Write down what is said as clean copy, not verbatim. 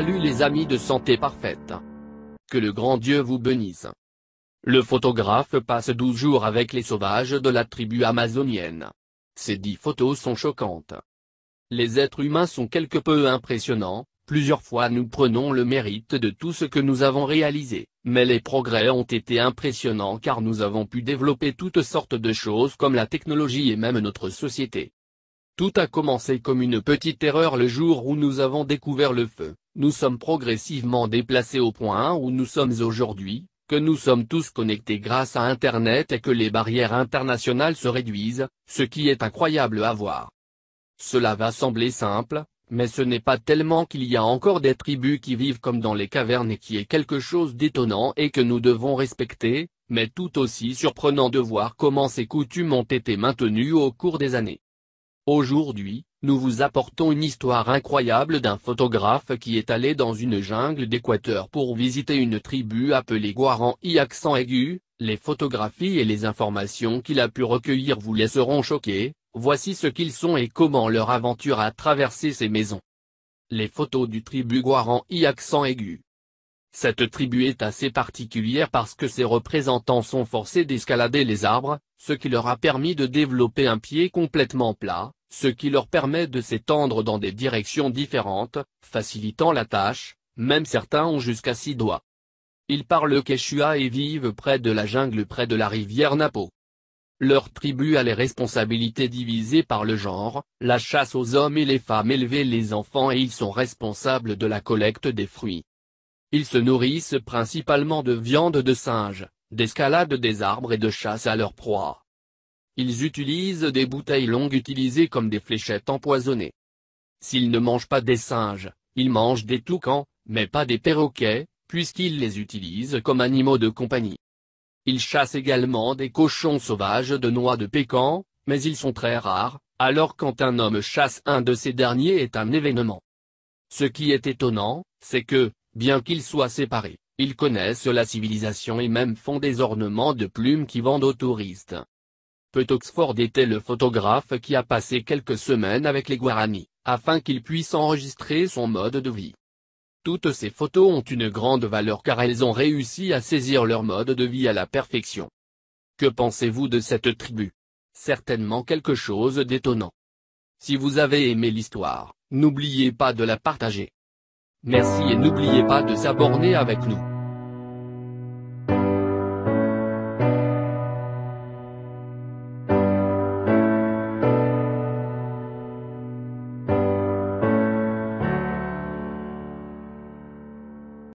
Salut les amis de Santé Parfaite. Que le grand Dieu vous bénisse. Le photographe passe 12 jours avec les sauvages de la tribu amazonienne. Ces 10 photos sont choquantes. Les êtres humains sont quelque peu impressionnants, plusieurs fois nous prenons le mérite de tout ce que nous avons réalisé, mais les progrès ont été impressionnants car nous avons pu développer toutes sortes de choses comme la technologie et même notre société. Tout a commencé comme une petite erreur le jour où nous avons découvert le feu. Nous sommes progressivement déplacés au point où nous sommes aujourd'hui, que nous sommes tous connectés grâce à Internet et que les barrières internationales se réduisent, ce qui est incroyable à voir. Cela va sembler simple, mais ce n'est pas tellement qu'il y a encore des tribus qui vivent comme dans les cavernes et qui est quelque chose d'étonnant et que nous devons respecter, mais tout aussi surprenant de voir comment ces coutumes ont été maintenues au cours des années. Aujourd'hui, nous vous apportons une histoire incroyable d'un photographe qui est allé dans une jungle d'Équateur pour visiter une tribu appelée Guarani accent aigu. Les photographies et les informations qu'il a pu recueillir vous laisseront choquer. Voici ce qu'ils sont et comment leur aventure a traversé ces maisons. Les photos du tribu Guarani accent aigu. Cette tribu est assez particulière parce que ses représentants sont forcés d'escalader les arbres, ce qui leur a permis de développer un pied complètement plat, ce qui leur permet de s'étendre dans des directions différentes, facilitant la tâche, même certains ont jusqu'à 6 doigts. Ils parlent quechua et vivent près de la jungle près de la rivière Napo. Leur tribu a les responsabilités divisées par le genre, la chasse aux hommes et les femmes élever les enfants et ils sont responsables de la collecte des fruits. Ils se nourrissent principalement de viande de singe, d'escalade des arbres et de chasse à leur proie. Ils utilisent des bouteilles longues utilisées comme des fléchettes empoisonnées. S'ils ne mangent pas des singes, ils mangent des toucans, mais pas des perroquets, puisqu'ils les utilisent comme animaux de compagnie. Ils chassent également des cochons sauvages de noix de pécan, mais ils sont très rares, alors quand un homme chasse un de ces derniers est un événement. Ce qui est étonnant, c'est que, bien qu'ils soient séparés, ils connaissent la civilisation et même font des ornements de plumes qui vendent aux touristes. Pete Oxford était le photographe qui a passé quelques semaines avec les Guarani, afin qu'il puisse enregistrer son mode de vie. Toutes ces photos ont une grande valeur car elles ont réussi à saisir leur mode de vie à la perfection. Que pensez-vous de cette tribu? Certainement quelque chose d'étonnant. Si vous avez aimé l'histoire, n'oubliez pas de la partager. Merci et n'oubliez pas de s'abonner avec nous.